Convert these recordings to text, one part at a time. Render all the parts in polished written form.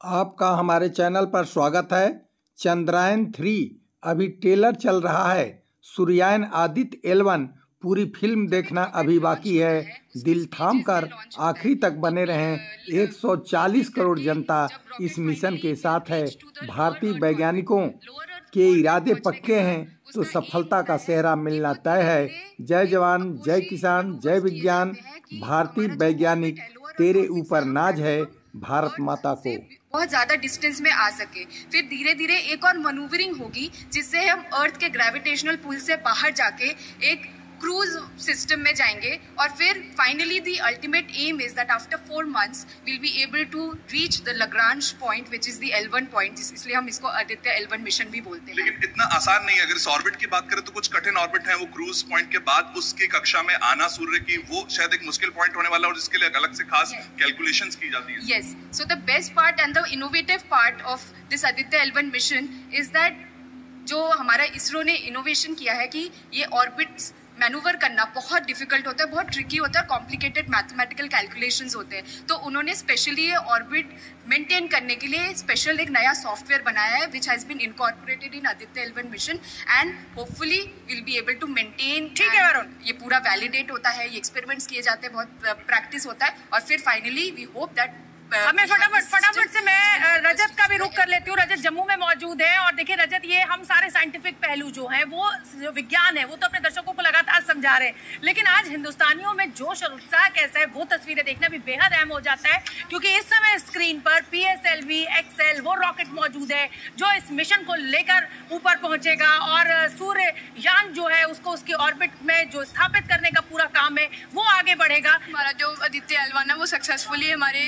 आपका हमारे चैनल पर स्वागत है। चंद्रयान-3 अभी ट्रेलर चल रहा है। सूर्ययान आदित्य L1 पूरी फिल्म देखना अभी बाकी है। दिल थाम कर आखिरी तक बने रहें। 140 करोड़ जनता इस मिशन के साथ है। भारतीय वैज्ञानिकों के इरादे पक्के हैं तो सफलता का सेहरा मिलना तय है। जय जवान, जय किसान, जय विज्ञान। भारतीय वैज्ञानिक तेरे ऊपर नाज है, भारत माता को। बहुत ज्यादा डिस्टेंस में आ सके। फिर धीरे धीरे एक और मनूवरिंग होगी जिससे हम अर्थ के ग्रेविटेशनल पुल से बाहर जाके एक क्रूज सिस्टम में जाएंगे और फिर finally the ultimate aim is that after 4 months we'll be able to reach the Lagrange point which is the L1 point, इसलिए हम इसको आदित्य L1 मिशन भी बोलते हैं। लेकिन इतना आसान नहीं है। अगर इस ऑर्बिट की बात करें तो कुछ कठिन ऑर्बिट है। वो क्रूज पॉइंट के बाद उसकी कक्षा में आना सूर्य की, वो शायद एक मुश्किल पॉइंट होने वाला है और जिसके लिए अलग से खास कैलकुलेशंस की जाती है। Yes, so the best part and the innovative part of this Aditya L1 mission is that जो हमारा इसरो ने इनोवेशन किया है कि ये ऑर्बिट्स मैनूवर करना बहुत डिफिकल्ट होता है, बहुत ट्रिकी होता है, कॉम्प्लिकेटेड मैथमेटिकल कैलकुलेशंस होते हैं। तो उन्होंने स्पेशली ये ऑर्बिट मेंटेन करने के लिए स्पेशल एक नया सॉफ्टवेयर बनाया है which has been incorporated in Aditya L1 mission and hopefully will be able to maintain. ठीक है वरुण, ये पूरा वैलिडेट होता है, ये एक्सपेरिमेंट्स किए जाते हैं, बहुत प्रैक्टिस होता है और फिर फाइनली वी होप दैट हमें फटाफट से मैं रजत का भी रुख कर लेती हूँ। रजत जम्मू में मौजूद है और देखिए रजत, ये हम सारे साइंटिफिक पहलू जो है वो जो विज्ञान है वो तो अपने दर्शकों को लगातार समझा रहे हैं, लेकिन आज हिंदुस्तानियों में जोश और उत्साह कैसा है वो तस्वीरें देखना भी बेहद अहम हो जाता है, क्योंकि इस समय स्क्रीन पर PSLV XL वो रॉकेट मौजूद है जो इस मिशन को लेकर ऊपर पहुंचेगा और सूर्ययान जो है उसको उसकी ऑर्बिट में जो स्थापित करने का पूरा काम है वो आगे बढ़ेगा। हमारा जो आदित्य L1 है वो सक्सेसफुली हमारे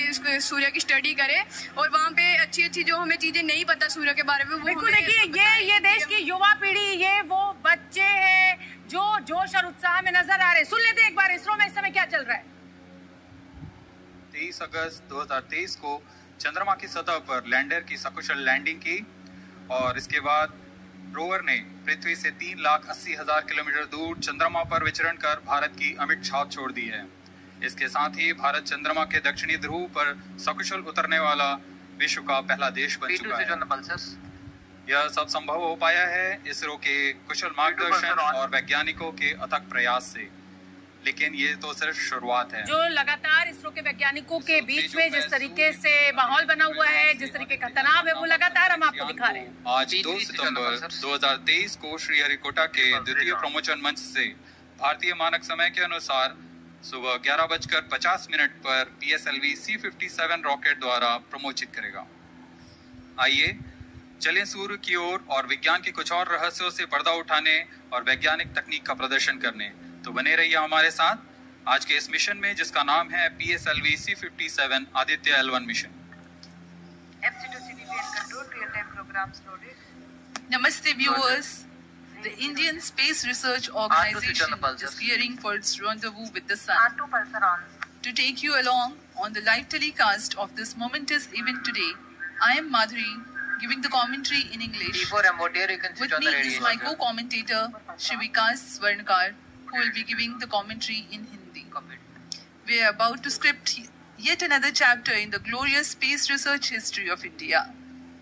सूर्य की स्टडी करे और वहाँ पे अच्छी जो हमें चीजें नहीं पता सूर्य के बारे में वो बिल्कुल। देखिए ये देश की युवा पीढ़ी, ये वो बच्चे हैं जो जोश और उत्साह में नजर आ रहे हैं। सुन लेते हैं एक बार इसरो में इस समय क्या चल रहा है। 23 अगस्त 2023 को चंद्रमा की सतह पर लैंडर की सकुशल लैंडिंग की और इसके बाद रोवर ने पृथ्वी से 3,80,000 किलोमीटर दूर चंद्रमा पर विचरण कर भारत की अमिट छाप छोड़ दी है। इसके साथ ही भारत चंद्रमा के दक्षिणी ध्रुव पर सकुशल उतरने वाला विश्व का पहला देश बन चुका है। यह सब संभव हो पाया है इसरो के कुशल मार्गदर्शन और वैज्ञानिकों के अथक प्रयास से, लेकिन ये तो सिर्फ शुरुआत है। जो लगातार इसरो के वैज्ञानिकों के बीच में जिस तरीके से माहौल बना हुआ है, जिस तरीके का तनाव है, वो लगातार हम आपको दिखा रहे हैं। आज 2 सितंबर 2023 को श्रीहरिकोटा के द्वितीय प्रमोचन मंच से भारतीय मानक समय के अनुसार सुबह 11:50 पर PSLV C-57 रॉकेट द्वारा प्रमोचित करेगा। आइए चलें सूर्य की ओर और विज्ञान के कुछ और रहस्यों से पर्दा उठाने और वैज्ञानिक तकनीक का प्रदर्शन करने। तो बने रहिए हमारे साथ आज के इस मिशन में जिसका नाम है PSLV C-57 Aditya L1 mission. नमस्ते viewers. The Indian Space Research Organization is gearing for its rendezvous with the sun. To take you along on the live telecast of this momentous event today, I am Madhuri, giving the commentary in English. With me is my co-commentator, Shivikas Swarnkar, who will be giving the commentary in Hindi. We are about to script yet another chapter in the glorious space research history of India.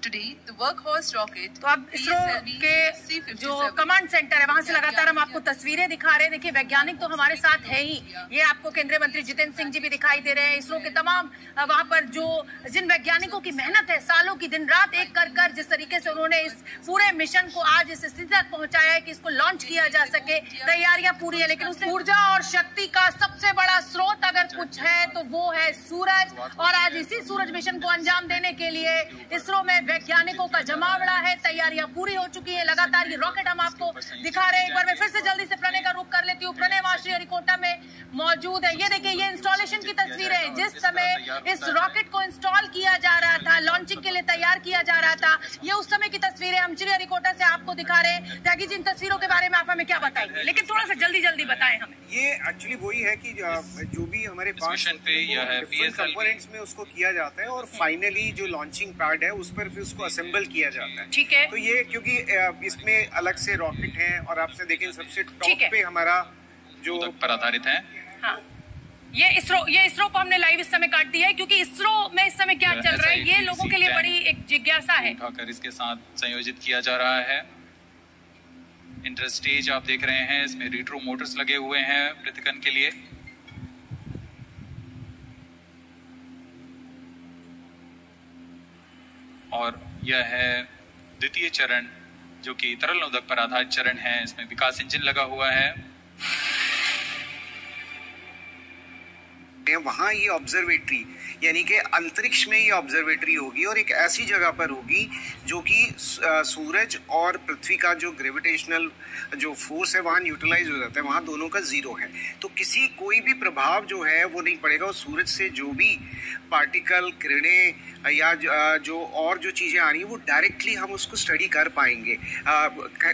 Today, the workhorse rocket तो अब इसरो के जो command centre है वहाँ से लगातार हम आपको तस्वीरें दिखा रहे हैं। देखिए वैज्ञानिक तो हमारे साथ है ही, ये आपको केंद्रीय मंत्री जितेंद्र सिंह जी भी दिखाई दे रहे हैं। इसरो के तमाम वहाँ पर जो जिन वैज्ञानिकों की मेहनत है, सालों की दिन रात एक कर जिस तरीके से उन्होंने इस पूरे मिशन को आज इस स्थिति तक पहुँचाया है कि इसको लॉन्च किया जा सके, तैयारियां पूरी है। लेकिन उससे ऊर्जा और शक्ति का सबसे बड़ा स्रोत अगर कुछ है तो वो है सूरज, और आज इसी सूरज मिशन को अंजाम देने के लिए इसरो में वैज्ञानिकों का जमावड़ा है। तैयारियां पूरी हो चुकी है। लगातार ये रॉकेट हम आपको दिखा रहे हैं। एक बार मैं फिर से जल्दी से प्रणय का रुख कर लेती हूँ। प्रणय वहां श्रीहरिकोटा में मौजूद है। ये देखिए, ये इंस्टॉलेशन की तस्वीर है। जिस समय इस रॉकेट को इंस्टॉल किया जा रहा था, लॉन्चिंग के लिए तैयार किया जा रहा था, ये उस समय की तस्वीरें हम श्रीहरिकोटा से आपको दिखा रहे हैं। त्यागी जी, इन तस्वीरों के बारे में आप हमें क्या बताएंगे, लेकिन थोड़ा सा जल्दी बताएं हमें। ये एक्चुअली वही है कि जो भी हमारे पास कंपोनेंट्स में उसको किया जाता है और फाइनली जो लॉन्चिंग पैड है उस पर फिर उसको असेंबल किया जाता है। ठीक है। तो ये क्योंकि इसमें अलग से रॉकेट है और आपसे देखें सबसे टॉप पे हमारा जो पर आधारित है। हाँ। ये इसरो को हमने लाइव इस समय काट दिया है, क्योंकि इसरो में इस समय क्या चल रहा है ये लोगों के लिए बड़ी एक जिज्ञासा है। उठाकर इसके साथ संयोजित किया जा रहा है। इंटर स्टेज आप देख रहे हैं, इसमें रिट्रो मोटर्स लगे हुए हैं पृथ्वीकरण के लिए। और यह है द्वितीय चरण, जो कि तरल नोदक पर आधारित चरण है। इसमें विकास इंजन लगा हुआ है। वहाँ ये ऑब्जर्वेटरी यानी कि अंतरिक्ष में ये ऑब्जर्वेटरी होगी और एक ऐसी जगह पर होगी जो कि सूरज और पृथ्वी का जो ग्रेविटेशनल जो फोर्स है वहाँ न्यूट्रलाइज हो जाता है, वहाँ दोनों का जीरो है। तो कोई भी प्रभाव जो है वो नहीं पड़ेगा और सूरज से जो भी पार्टिकल किरणें या जो और जो चीज़ें आ रही हैं वो डायरेक्टली हम उसको स्टडी कर पाएंगे।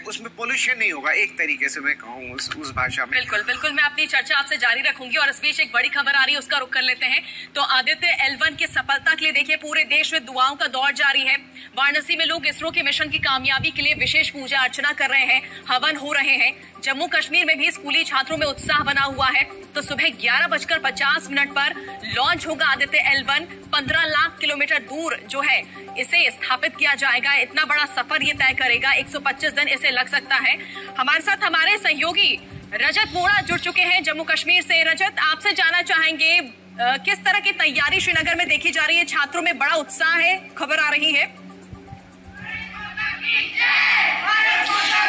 उसमें पोल्यूशन नहीं होगा, एक तरीके से मैं कहूँ उस भाषा में। बिल्कुल बिल्कुल, मैं अपनी चर्चा आपसे जारी रखूंगी और इस बीच एक बड़ी खबर आ रही है, उसका रुख कर लेते हैं। तो आदित्य L1 की सफलता के लिए देखिए पूरे देश में दुआओं का दौर जारी है। वाराणसी में लोग इसरो के मिशन की कामयाबी के लिए विशेष पूजा अर्चना कर रहे हैं, हवन हो रहे हैं। जम्मू कश्मीर में भी स्कूली छात्रों में उत्साह बना हुआ है। तो सुबह 11:50 पर लॉन्च होगा आदित्य L1। 15 लाख किलोमीटर दूर जो है इसे स्थापित किया जाएगा। इतना बड़ा सफर ये तय करेगा, 125 दिन इसे लग सकता है। हमारे साथ हमारे सहयोगी रजत वोरा जुड़ चुके हैं जम्मू कश्मीर से। रजत, आपसे जानना चाहेंगे किस तरह की तैयारी श्रीनगर में देखी जा रही है? छात्रों में बड़ा उत्साह है, खबर आ रही है।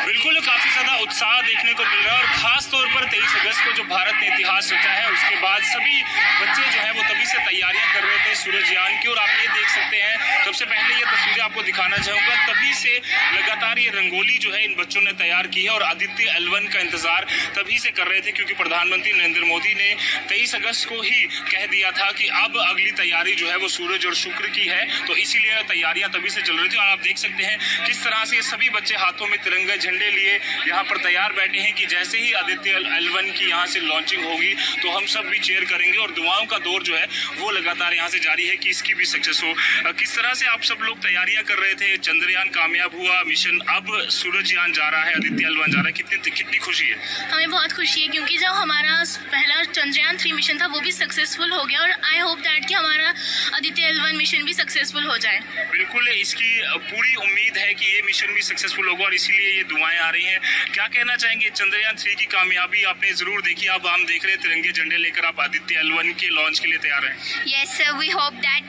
बिल्कुल, काफी ज्यादा उत्साह देखने को मिल रहा है और खास तौर पर 23 अगस्त को जो भारत ने इतिहास रचा है उसके बाद सभी बच्चे जो है वो तभी से तैयारियां कर रहे थे सूरजयान की। और आप ये देख सकते हैं, सबसे पहले ये तस्वीरें आपको दिखाना चाहूंगा, तभी से लगातार ये रंगोली जो है इन बच्चों ने तैयार की है और आदित्य L1 का इंतजार तभी से कर रहे थे, क्योंकि प्रधानमंत्री नरेंद्र मोदी ने 23 अगस्त को ही कह दिया था कि अब अगली तैयारी जो है वो सूरज और शुक्र की है। तो इसीलिए तैयारियां तभी से चल रही थी। और आप देख सकते हैं किस तरह से सभी बच्चे हाथों में तिरंगे झंडे लिए यहाँ पर तैयार बैठे हैं कि जैसे ही आदित्य L1 की यहाँ से लॉन्चिंग होगी तो हम सब भी चेयर करेंगे। और दुआओं का दौर जो है वो लगातार यहाँ से जारी है कि इसकी भी सक्सेस हो। किस तरह से आप सब लोग तैयारियां कर रहे थे? चंद्रयान कामयाब हुआ मिशन, अब सूरजयान जा रहा है, आदित्य L1 जा रहा है, कितनी खुशी है? हमें बहुत खुशी है, क्योंकि जब हमारा पहला चंद्रयान 3 मिशन था वो भी सक्सेसफुल हो गया और आई होप दैट कि हमारा आदित्य L1 मिशन भी सक्सेसफुल हो जाए। बिल्कुल, इसकी पूरी उम्मीद है कि ये मिशन भी सक्सेसफुल होगा और इसीलिए ये दुआएं आ रही हैं। क्या कहना चाहेंगे? चंद्रयान 3 की कामयाबी आपने जरूर देखी, अब हम देख रहे हैं तिरंगे झंडे लेकर आप आदित्य L1 के लॉन्च के लिए तैयार हैं। Yes, we hope that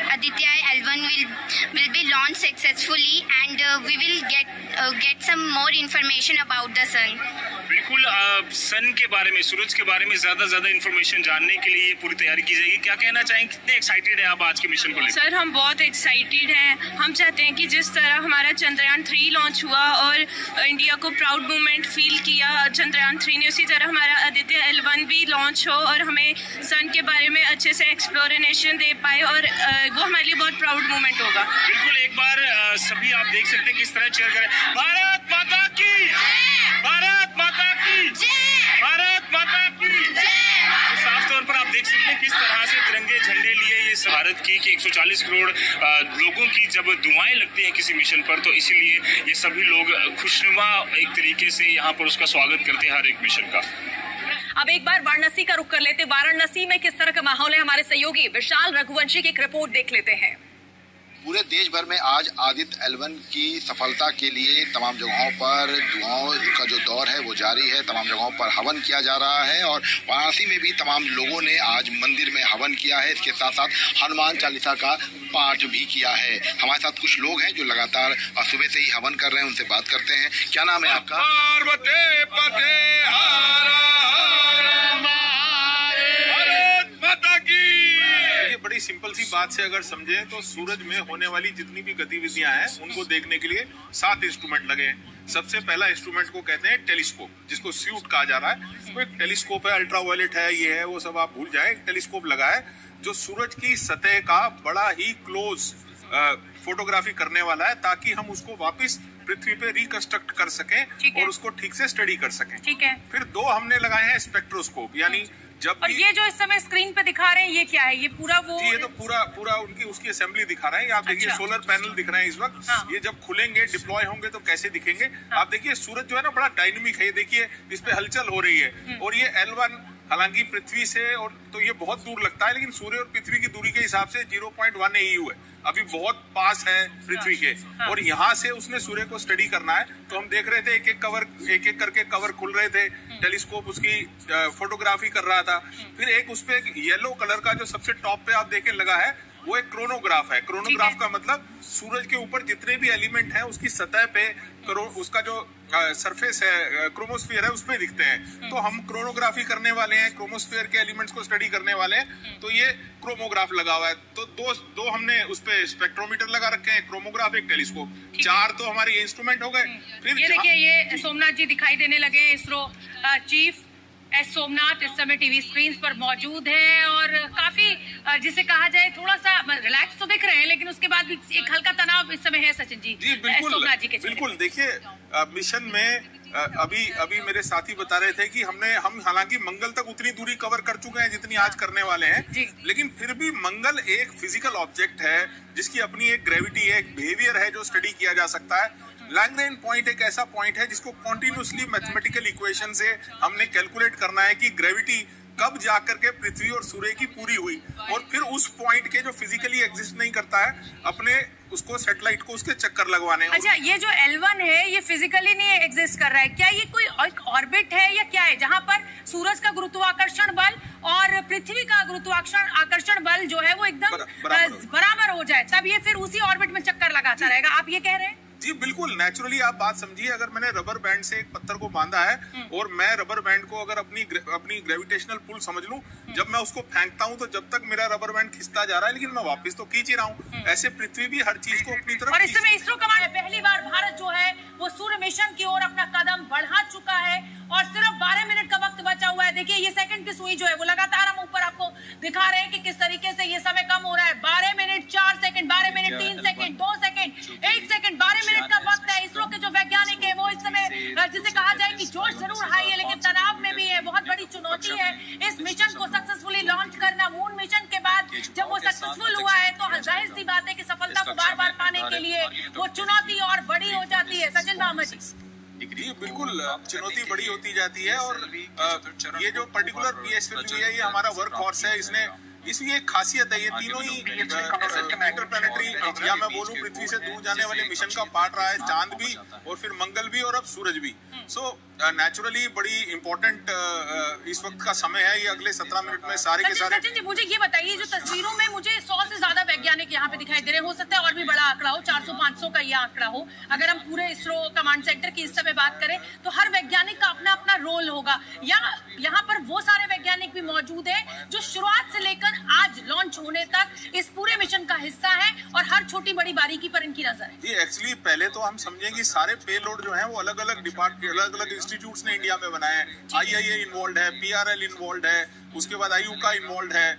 Aditya L1 will be launched successfully and we will get some more information about the sun. बिल्कुल, सन के बारे में, सूरज के बारे में ज्यादा इंफॉर्मेशन जानने के लिए ये पूरी तैयारी की जाएगी। क्या कहना चाहेंगे, कितने एक्साइटेड है आप आज के मिशन को लेकर? सर, हम बहुत एक्साइटेड हैं। हम चाहते हैं कि जिस तरह हमारा चंद्रयान 3 लॉन्च हुआ और इंडिया को प्राउड मोमेंट फील किया चंद्रयान 3 ने, उसी तरह हमारा आदित्य L1 भी लॉन्च हो और हमें सन के बारे में अच्छे से एक्सप्लोरेशन दे पाए और वो हमारे लिए बहुत प्राउड मोमेंट होगा। बिल्कुल, एक बार सभी आप देख सकते हैं किस तरह चेयर करें। भारत माता की, भारत माता की, भारत माता की। तो साफ तौर पर आप देख सकते हैं किस तरह से तिरंगे झंडे लिए ये भारत की कि 140 करोड़ लोगों की जब दुआएं लगती हैं किसी मिशन पर, तो इसीलिए ये सभी लोग खुशनुमा एक तरीके से यहाँ पर उसका स्वागत करते हैं हर एक मिशन का। अब एक बार वाराणसी का रुख कर लेते। वाराणसी में किस तरह का माहौल है, हमारे सहयोगी विशाल रघुवंशी की एक रिपोर्ट देख लेते हैं। पूरे देश भर में आज आदित्य L1 की सफलता के लिए तमाम जगहों पर दुआओं का जो दौर है वो जारी है। तमाम जगहों पर हवन किया जा रहा है और वाराणसी में भी तमाम लोगों ने आज मंदिर में हवन किया है। इसके साथ साथ हनुमान चालीसा का पाठ भी किया है। हमारे साथ कुछ लोग हैं जो लगातार सुबह से ही हवन कर रहे हैं, उनसे बात करते हैं। क्या नाम है आपका? बड़ी सिंपल सी बात से अगर समझें तो सूरज में होने वाली जितनी भी गतिविधियां हैं उनको देखने के लिए 7 इंस्ट्रूमेंट लगे हैं। सबसे पहला इंस्ट्रूमेंट को कहते हैं टेलीस्कोप, जिसको स्यूट कहा जा रहा है। वो एक टेलीस्कोप है, अल्ट्रावायलेट है, ये है वो सब आप भूल जाए। टेलीस्कोप लगा है जो सूरज की सतह का बड़ा ही क्लोज फोटोग्राफी करने वाला है, ताकि हम उसको वापस पृथ्वी पे रिकंस्ट्रक्ट कर सकें और उसको ठीक से स्टडी कर सकें। ठीक है। फिर 2 हमने लगाए हैं स्पेक्ट्रोस्कोप, यानी जब और ये जो इस समय स्क्रीन पे दिखा रहे हैं ये क्या है? ये पूरा वो ये तो पूरा उसकी असेंबली दिखा रहे हैं। आप देखिए सोलर पैनल दिख रहे हैं इस वक्त। हाँ। ये जब खुलेंगे, डिप्लॉय होंगे तो कैसे दिखेंगे? हाँ। आप देखिए सूरज जो है ना बड़ा डायनेमिक है। ये देखिए इस पे हलचल हो रही है और ये L1 हालांकि पृथ्वी से और तो ये बहुत दूर लगता है, लेकिन सूर्य और पृथ्वी की दूरी के हिसाब से 0.1 AU है, अभी बहुत पास है पृथ्वी के। और यहाँ से उसने सूर्य को स्टडी करना है, तो हम देख रहे थे एक एक करके कवर खुल रहे थे, टेलीस्कोप उसकी फोटोग्राफी कर रहा था। फिर एक उस पे येलो कलर का जो सबसे टॉप पे आप देखें लगा है, वो एक क्रोनोग्राफ है। क्रोनोग्राफ का मतलब सूरज के ऊपर जितने भी एलिमेंट हैं उसकी सतह पे उसका जो सरफेस है, क्रोमोस्फीयर है, उसमें दिखते हैं। तो हम क्रोनोग्राफी करने वाले हैं, क्रोमोस्फीयर के एलिमेंट्स को स्टडी करने वाले हैं, तो ये क्रोमोग्राफ लगा हुआ है। तो दो हमने उस पे स्पेक्ट्रोमीटर लगा रखे हैं, क्रोमोग्राफ, एक टेलीस्कोप, 4 तो हमारे इंस्ट्रूमेंट हो गए। फिर ये देखिए, ये सोमनाथ जी दिखाई देने लगे, इसरो चीफ एस सोमनाथ इस समय टीवी स्क्रीन पर मौजूद है और काफी जिसे कहा जाए थोड़ा सा रिलैक्स तो दिख रहे हैं, लेकिन उसके बाद भी एक हल्का तनाव इस समय है। सचिन जी, बिल्कुल सोमनाथ जी के बिल्कुल। देखिए, मिशन में अभी मेरे साथी बता रहे थे कि हम हालांकि मंगल तक उतनी दूरी कवर कर चुके हैं जितनी आज करने वाले हैं, लेकिन फिर भी मंगल एक फिजिकल ऑब्जेक्ट है जिसकी अपनी एक ग्रेविटी है, एक बिहेवियर है जो स्टडी किया जा सकता है। लैग्रेंज पॉइंट एक ऐसा पॉइंट है जिसको कॉन्टिन्यूसली मैथमेटिकल इक्वेशन से हमने कैलकुलेट करना है कि ग्रेविटी कब जाकर के पृथ्वी और सूर्य की पूरी हुई, और फिर उस पॉइंट के जो फिजिकली एग्जिस्ट नहीं करता है, अपने उसको सैटेलाइट को उसके चक्कर लगवाने। अच्छा, ये जो L1 है ये फिजिकली नहीं एग्जिस्ट कर रहा है क्या? ये कोई ऑर्बिट है या क्या है जहां पर सूरज का गुरुत्वाकर्षण बल और पृथ्वी का गुरुत्वाकर्षण बल जो है वो एकदम बराबर हो जाए, तब ये फिर उसी ऑर्बिट में चक्कर लगाता रहेगा, आप ये कह रहे हैं? जी बिल्कुल, नेचुरली आप बात समझिए। अगर मैंने रबर बैंड से एक पत्थर को बांधा है और मैं रबर बैंड को अगर अपनी ग्रेविटेशनल पुल समझ लूं, जब मैं उसको फेंकता हूं तो जब तक मेरा रबर बैंड खिंचता जा रहा है, लेकिन मैं वापस तो खींच ही रहा हूं। ऐसे पृथ्वी भी हर चीज को अपनी तरफ। और इस समय इसरो कमांड में पहली बार भारत जो है वो सूर्य मिशन की ओर अपना कदम बढ़ा चुका है और सिर्फ 12 मिनट का वक्त बचा हुआ है। देखिए, ये सेकंड की सुई जो है वो लगातार हम ऊपर आपको दिखा रहे हैं कि किस तरीके से ये समय कम हो रहा है। 12 minute 4 second, 12 minute 3 second, 2 second, 1 second, 12 minute का वक्त है। इसरो के जो वैज्ञानिक है वो इस समय जिसे कहा जाए कि जोश जरूर हाई है, लेकिन तनाव में भी है। बहुत बड़ी चुनौती है इस मिशन को सक्सेसफुली लॉन्च करना। मून मिशन के बाद जब वो सक्सेसफुल हुआ है तो जाहिर सी बात है कि सफलता को बार बार पाने के लिए वो चुनौती और बड़ी हो जाती है। सचिन भामा जी, जी बिल्कुल, चुनौती बड़ी होती जाती है। और ये जो पर्टिकुलर PSLV है, ये हमारा वर्क हॉर्स है। इसकी एक खासियत है, ये तीनों ही इंटरप्लैनेटरी या मैं बोलूं पृथ्वी से दूर जाने वाले मिशन का पार्ट रहा है। चांद भी और फिर मंगल भी और अब सूरज भी। सो नेचुरली बड़ी इंपॉर्टेंट इस वक्त का समय है। ये अगले 17 मिनट में सारे के सारे। सचिन जी, मुझे ये बताइए, जो तस्वीरों में मुझे 100 से ज्यादा वैज्ञानिक यहाँ पे दिखाई दे रहे हैं, हो सकता है और भी बड़ा आंकड़ा हो, 400-500 का ये आंकड़ा हो। अगर हम पूरे इसरो कमांड सेंटर की इस समय बात करें तो हर वैज्ञानिक का अपना अपना रोल होगा। यहाँ पर वो सारे वैज्ञानिक भी मौजूद है जो शुरुआत से लेकर आज लॉन्च होने तक इस पूरे मिशन का हिस्सा है और हर छोटी बड़ी बारीकी पर इनकी नजर है। जी एक्चुअली पहले तो हम समझें कि सारे पेलोड जो हैं वो अलग अलग डिपार्टमेंट, अलग अलग इंस्टीट्यूट्स ने इंडिया में बनाए हैं। IIA इन्वॉल्व है, PRL इन्वॉल्व है, उसके बाद IUCAA इन्वॉल्व है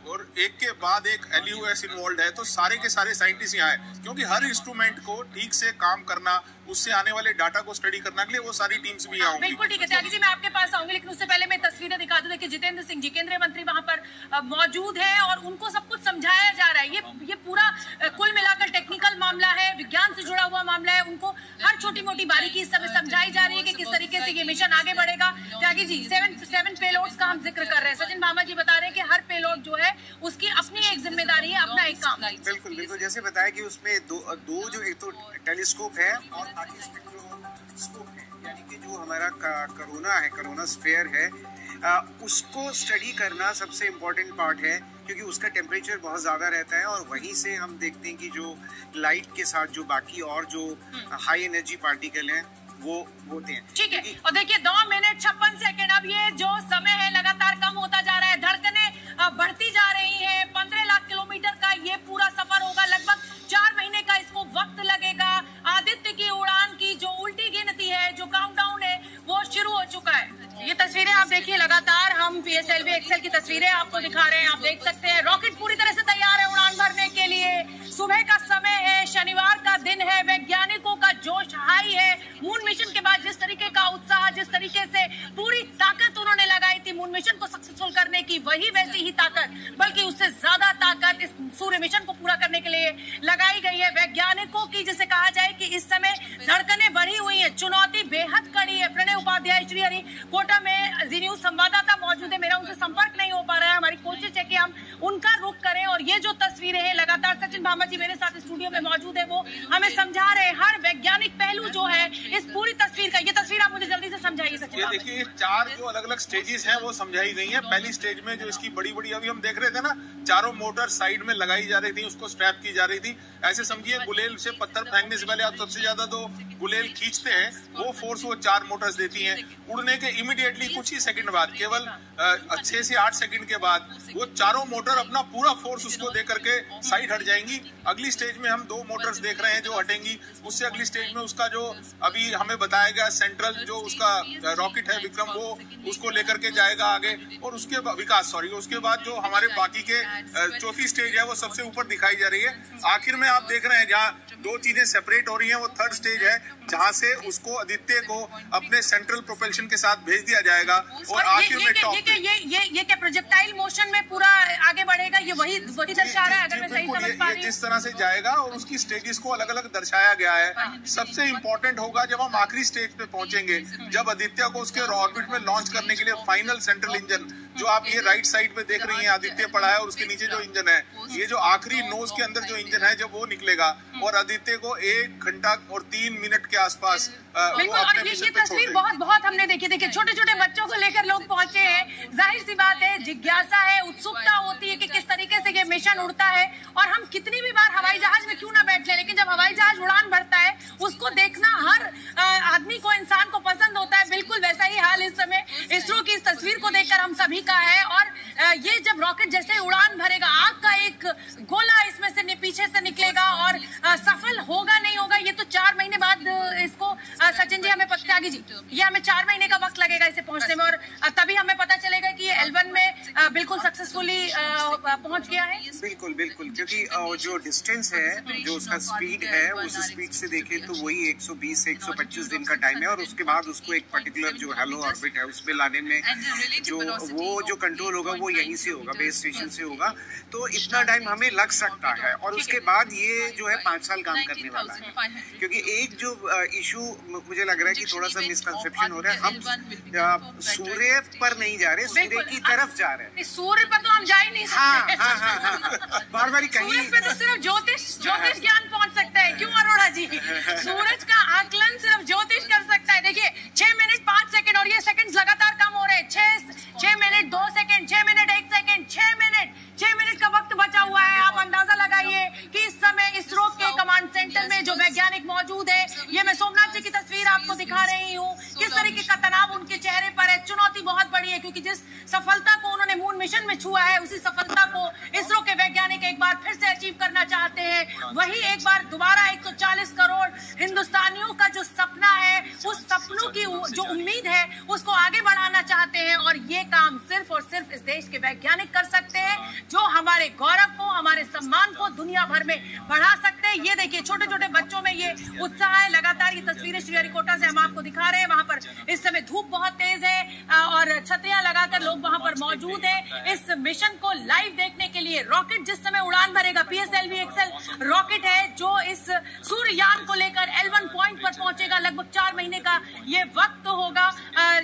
और एक के बाद एक LUS इन्वॉल्व है। तो सारे के सारे साइंटिस्ट यहाँ हैं, क्योंकि हर इंस्ट्रूमेंट को ठीक से काम करना, उससे आने वाले डाटा को स्टडी करने के लिए वो सारी टीम्स भी आऊंगी। बिल्कुल ठीक है त्यागी जी, मैं आपके पास आऊंगी, लेकिन उससे पहले मैं तस्वीरें दिखा दूं। देखिए, जितेंद्र सिंह जी केंद्रीय मंत्री वहां पर मौजूद है और उनको सब कुछ समझाया जा रहा है। ये पूरा कुल मिलाकर टेक्निकल मामला है, विज्ञान से जुड़ा हुआ मामला है। उनको हर छोटी मोटी बारीकी इस समय समझाई जा रही है कि किस तरीके से ये मिशन आगे बढ़ेगा। त्यागी जी, 7 पेलोड्स का हम जिक्र कर रहे हैं। सचिन भामा जी बता रहे हैं कि हर पेलोड जो है उसकी अपनी एक जिम्मेदारी है, अपना एक काम। बिल्कुल बिल्कुल, जैसे बताया कि उसमें दो जो एक तो टेलीस्कोप है और बाकी स्पेक्ट्रोस्कोप है, यानी कि जो हमारा कोरोना स्फीयर है, उसको स्टडी करना सबसे इम्पोर्टेंट पार्ट है, क्योंकि उसका टेम्परेचर बहुत ज़्यादा रहता है और वहीं से हम देखते हैं कि जो लाइट के साथ जो बाकी और जो हाई एनर्जी पार्टिकल हैं वो होते हैं। ठीक है, और देखिए 2 मिनट 56 सेकंड, अब ये जो समय है लगातार कम होता जा रहा है, धड़कनें बढ़ती जा रही हैं। 15 लाख किलोमीटर का ये पूरा सफर होगा, लगभग 4 महीने का इसको वक्त लगेगा। आदित्य की उड़ान की जो उल्टी गिनती है, जो काउंटडाउन है, वो शुरू हो चुका है। ये तस्वीरें आप देखिए, लगातार हम PSLV एक्सेल की तस्वीरें आपको दिखा रहे हैं। आप देख सकते हैं रॉकेट पूरी तरह से तैयार है उड़ान भरने के लिए। सुबह का समय है, शनिवार का दिन है, वैज्ञानिकों का जोश हाई है। मून मिशन के बाद जिस तरीके का उत्साह, जिस तरीके से पूरी ताकत उन्होंने लगाई थी मून मिशन को सक्सेसफुल करने की, वही वैसी ही ताकत, बल्कि उससे ज्यादा ताकत इस सूर्य मिशन को पूरा करने के लिए लगाई गई है। वैज्ञानिकों की जिसे कहा जाए कि इस समय धड़कनें बढ़ी हुई है, चुनौती बेहद कड़ी है। प्रणय उपाध्याय श्रीहरि कोटा में जी न्यूज संवाददाता मौजूद है। मेरा भामा जी मेरे साथ स्टूडियो में मौजूद है, वो हमें समझा रहे हैं हर वैज्ञानिक पहलू जो है इस पूरी तस्वीर का। ये तस्वीर आप मुझे जल्दी से समझाइए सचिन। ये देखिए 4 जो अलग अलग स्टेजेस हैं वो समझाई गई हैं। पहली स्टेज में जो इसकी बड़ी बड़ी अभी हम देख रहे थे ना, चारों मोटर साइड में लगाई जा रही थी, उसको स्ट्रैप की जा रही थी। ऐसे समझिए गुलेल से पत्थर फेंकने से पहले आप सबसे ज्यादा तो गुलेल खींचते हैं, वो फोर्स वो 4 मोटर्स देती हैं। उड़ने के इमीडिएटली कुछ ही सेकंड बाद, केवल 6 से 8 सेकंड के बाद वो चारों मोटर अपना पूरा फोर्स उसको दे करके साइड हट जाएंगी। अगली स्टेज में हम 2 मोटर्स देख रहे हैं जो हटेंगी। उससे अगली स्टेज में उसका जो अभी हमें बताया गया सेंट्रल जो उसका रॉकेट है विक्रम, वो उसको लेकर के जाएगा आगे। और उसके उसके बाद जो हमारे बाकी के चौथी स्टेज है वो सबसे ऊपर दिखाई जा रही है। आखिर में आप देख रहे हैं जहाँ 2 चीजें सेपरेट हो रही हैं, वो 3rd स्टेज है जहाँ से उसको आदित्य को अपने सेंट्रल प्रोपल्शन के साथ भेज दिया जाएगा। और आखिर में टॉप ये क्या प्रोजेक्टाइल मोशन में पूरा आगे बढ़ेगा, ये वही दर्शा रहा है अगर मैं सही समझ पा रही हूं। जिस तरह से जाएगा और उसकी स्टेजेस को अलग अलग दर्शाया गया है। सबसे इम्पोर्टेंट होगा जब हम आखिरी स्टेज पे पहुंचेंगे, जब आदित्य को उसके ऑर्बिट में लॉन्च करने के लिए फाइनल सेंट्रल इंजन जो आप ये राइट साइड पे देख रही हैं आदित्य पड़ा है, और उसके नीचे जो इंजन है, ये जो आखिरी नोज के अंदर जो इंजन है जब वो निकलेगा और आदित्य को 1 घंटा और 3 मिनट के आसपास बिल्कुल। और ये तस्वीर बहुत हमने देखी। देखिए छोटे छोटे बच्चों को लेकर लोग पहुंचे हैं। जाहिर सी बात है, जिज्ञासा है, उत्सुकता होती है कि किस तरीके से ये मिशन उड़ता है। और हम कितनी भी बार हवाई जहाज में क्यों ना बैठ लें, लेकिन जब हवाई जहाज उड़ान भरता है उसको देखना हर आदमी को, इंसान को पसंद होता है। बिल्कुल वैसा ही हाल इस समय इसरो की इस तस्वीर को देखकर हम सभी का है। और ये जब रॉकेट जैसे उड़ान भरेगा, आग का एक गोला इसमें से पीछे से निकलेगा और सफल होगा नहीं होगा ये तो 4 महीने बाद इसको सचिन जी हमें त्यागी जी, ये हमें 4 महीने का वक्त लगेगा इसे पहुंचने में। और तभी हमें पता चलेगा कि ये L1 में बिल्कुल सक्सेसफुली पहुंच गया है। बिल्कुल बिल्कुल, क्योंकि जो डिस्टेंस है, जो उसका स्पीड है, उस स्पीड से देखें तो वही 120 से 125 दिन का टाइम है। और उसके बाद उसको एक पर्टिकुलर जो हेलो ऑर्बिट है उसमें लाने में जो कंट्रोल होगा वो यहीं से होगा, बेस स्टेशन से होगा। तो इतना टाइम हमें लग सकता है। और उसके बाद ये जो है 5 साल काम करने वाला है। क्योंकि एक जो इशू मुझे लग रहा है कि थोड़ा सा मिसकंसेप्शन हो रहा है, हम सूर्य पर नहीं जा रहे, सूर्य की तरफ जा रहे हैं। सूर्य पर तो हम जा ही नहीं सकते। हाँ। बार कहीं सूर्य पे तो सिर्फ ज्योतिष ज्ञान पहुंच सकता है। क्यों अरोड़ा जी? सूरज का आकलन सिर्फ ज्योतिष कर सकता है। देखिए 6 मिनट 5 सेकंड और ये सेकंड लगातार कम हो रहे हैं। 6 minute 2 second, 6 minute 1 second, 6 minute का वक्त बचा हुआ है। आप अंदाजा लगाइए कि इस समय इसरो के कमांड सेंटर में जो वैज्ञानिक मौजूद है, ये मैं सोमनाथ जी की तस्वीर आपको दिखा रही हूँ, किस तरीके का तनाव उनके चेहरे पर है। चुनौती बहुत बड़ी है क्योंकि जिस सफलता को उन्होंने मून मिशन में छुआ है, उसी सफलता को इसरो के वैज्ञानिक एक बार फिर से अचीव करना चाहते हैं। वही एक बार दोबारा 140 करोड़ हिंदुस्तानियों का जो सपना है, उस सपनों की जो उम्मीद है उसको आगे बढ़ाना चाहते हैं। और ये काम सिर्फ और सिर्फ इस देश के वैज्ञानिक कर सकते हैं, जो हमारे गौरव को, हमारे सम्मान को दुनिया भर में बढ़ा सकते हैं। ये देखिए छोटे छोटे बच्चों में ये उत्साह है। लगातार ये तस्वीरें श्रीहरिकोटा से हम आपको दिखा रहे हैं। वहां पर इस समय धूप बहुत तेज है और छतरियां लगाकर लोग वहां पर मौजूद हैं इस मिशन को लाइव देखने के लिए। रॉकेट जिस समय उड़ान भरेगा, PSLV XL रॉकेट है जो इस सूर्ययान को लेकर L1 पॉइंट पर पहुंचेगा। लगभग 4 महीने का ये वक्त होगा।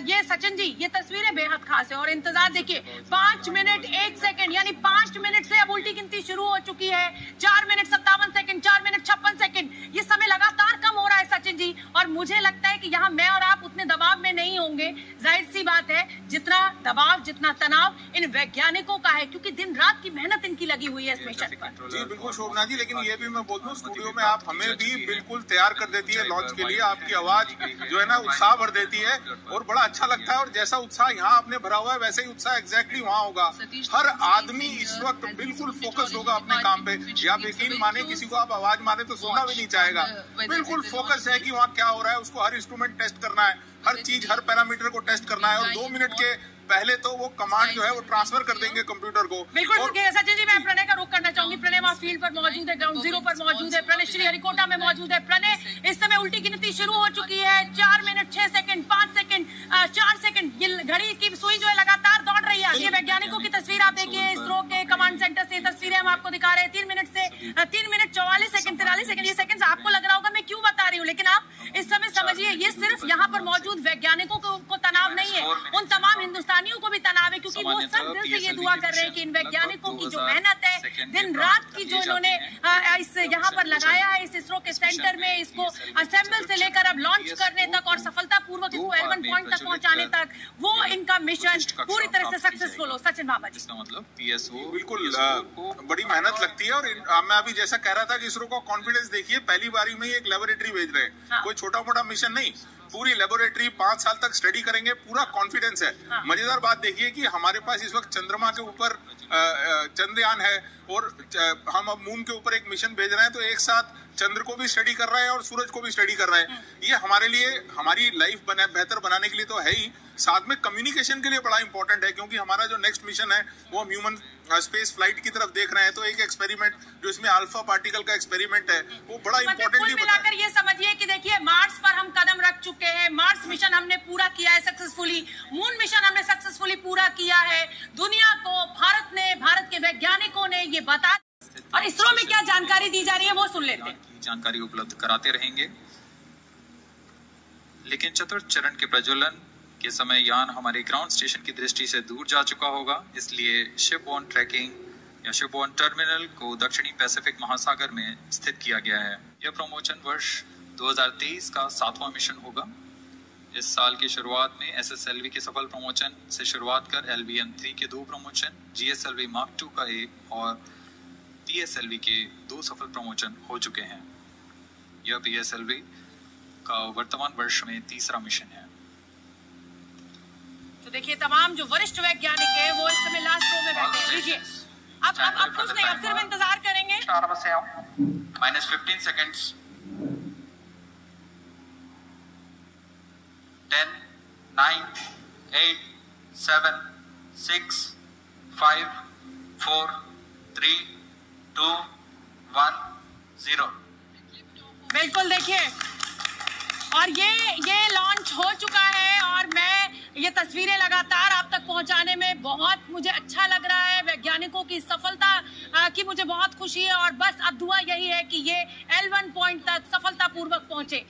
ये सचिन जी, ये तस्वीरें बेहद खास है। और इंतजार देखिए 5 मिनट 1 सेकंड, यानी 5 मिनट से अब उल्टी गिनती शुरू हो चुकी है। 4 मिनट 57 सेकंड, 4 मिनट 56 सेकंड, ये समय लगातार कम हो रहा है सचिन जी। और मुझे लगता है कि यहाँ मैं और आप उतने दबाव में नहीं होंगे। जाहिर सी बात है, जितना दबाव, जितना तनाव इन वैज्ञानिकों का है, क्योंकि दिन रात की मेहनत इनकी लगी हुई है इस मिशन पर। जी बिल्कुल शोभना जी, लेकिन ये भी मैं बोल दूं, स्टूडियो में आप हमें भी बिल्कुल तैयार कर देती है लॉन्च के लिए। आपकी आवाज जो है ना उत्साह भर देती है और बड़ा अच्छा लगता है। और जैसा उत्साह यहाँ आपने भरा हुआ है, वैसे ही उत्साह एग्जैक्टली वहाँ होगा। हर आदमी इस वक्त बिल्कुल फोकस्ड होगा अपने काम पे। या आप यकीन माने, किसी को आप आवाज मारे तो सुनना भी नहीं चाहेगा। बिल्कुल फोकस है कि वहाँ क्या हो रहा है, उसको हर इंस्ट्रूमेंट टेस्ट करना है, हर चीज, हर पैरामीटर को टेस्ट करना है। और 2 मिनट के पहले तो वो कमांड जो है वो ट्रांसफर कर देंगे कंप्यूटर को। बिल्कुल सचिन जी, मैं प्रणय का रुख करना चाहूंगी। प्रणय वहाँ फील्ड पर मौजूद है, ग्राउंड जीरो पर मौजूद है। प्रणय श्रीहरिकोटा में मौजूद है। प्रणय, इस समय उल्टी गिनती शुरू हो चुकी है। 4 मिनट 6 सेकंड, 5 सेकंड, 4 सेकंड, ये घड़ी की सुई जो है लगातार दौड़ रही है। ये वैज्ञानिकों की तस्वीर आप देखिए इसरो के कमांड सेंटर से तस्वीरें हम आपको दिखा रहे हैं। 3 मिनट 44 सेकंड, 43 सेकंड, ये सेकंड आपको लग रहा होगा मैं क्यों बता रही हूँ, लेकिन आप इस समय समझिए, ये सिर्फ यहाँ पर मौजूद वैज्ञानिकों को तनाव नहीं है, उन तमाम हिंदुस्तानियों को भी तनाव है, क्योंकि वो सब दिल से ये दुआ कर रहे हैं कि इन वैज्ञानिकों की जो मेहनत है, दिन रात की जो इन्होंने इस यहाँ पर लगाया है, इस इसरो के सेंटर में, इसको असेंबल से लेकर अब लॉन्च करने तक और सफलतापूर्वक इसको L1 पॉइंट तक पहुँचाने तक, वो इनका मिशन पूरी तरह से सक्सेसफुल हो। सचिन बाबा जी, मतलब PSO बिल्कुल बड़ी मेहनत लगती है। और मैं अभी जैसा कह रहा था कि इसरो का कॉन्फिडेंस देखिए, पहली बारी में ही एक लेबोरेटरी भेज रहे हैं, कोई छोटा मोटा मिशन नहीं, पूरी लेबोरेटरी 5 साल तक स्टडी करेंगे, पूरा कॉन्फिडेंस है। मजेदार बात देखिए कि हमारे पास इस वक्त चंद्रमा के ऊपर चंद्रयान है और हम अब मून के ऊपर एक मिशन भेज रहे हैं, तो एक साथ चंद्र को भी स्टडी कर रहे हैं और सूरज को भी स्टडी कर रहे हैं। ये हमारे लिए, हमारी लाइफ बेहतर बनाने के लिए तो है ही, साथ में कम्युनिकेशन के लिए बड़ा इंपॉर्टेंट है, क्योंकि हमारा जो नेक्स्ट मिशन है वो हम ह्यूमन स्पेस फ्लाइट की तरफ देख रहे हैं। तो एक एक्सपेरिमेंट जो इसमें अल्फा पार्टिकल का एक्सपेरिमेंट है वो बड़ा इंपॉर्टेंटली मिलाकर ये समझिए कि देखिए, मार्स पर हम कदम रख चुके हैं, मार्स मिशन हमने पूरा किया है सक्सेसफुली, मून मिशन हमने सक्सेसफुली पूरा किया है। दुनिया को भारत के वैज्ञानिकों ने ये बता, और इसरो में क्या जानकारी दी जा रही है वो सुन लेते हैं। जानकारी उपलब्ध कराते रहेंगे, लेकिन चतुर्थ चरण के प्रज्वलन के समय यान हमारे ग्राउंड स्टेशन की दृष्टि से दूर जा चुका होगा, इसलिए शिपबोर्न ट्रैकिंग या शिपबोर्न टर्मिनल को दक्षिणी पैसिफिक महासागर में स्थित किया गया है। यह प्रमोशन वर्ष 2023 का 7वां मिशन होगा। इस साल की शुरुआत में SSLV के सफल प्रमोशन से शुरुआत कर LVM-3 के 2 प्रमोशन, GSLV Mark II का 1 और PSLV के 2 सफल प्रमोशन हो चुके हैं। यह PSLV का वर्तमान वर्ष में 3रा मिशन है। तो देखिए, तमाम जो वरिष्ठ वैज्ञानिक है वो इस समय लास्ट रो में बैठे हैं। देखिए, अब कुछ नहीं, अब सिर्फ इंतजार करेंगे। -15 सेकेंड्स। 10, 9, 8, 7, 6, 5, 4, 3, 2, 1, 0। बिल्कुल, देखिए, और ये लॉन्च हो चुका है और मैं ये तस्वीरें लगातार आप तक पहुंचाने में बहुत मुझे अच्छा लग रहा है। वैज्ञानिकों की सफलता की मुझे बहुत खुशी है और बस अब दुआ यही है कि ये L1 पॉइंट तक सफलतापूर्वक पहुंचे।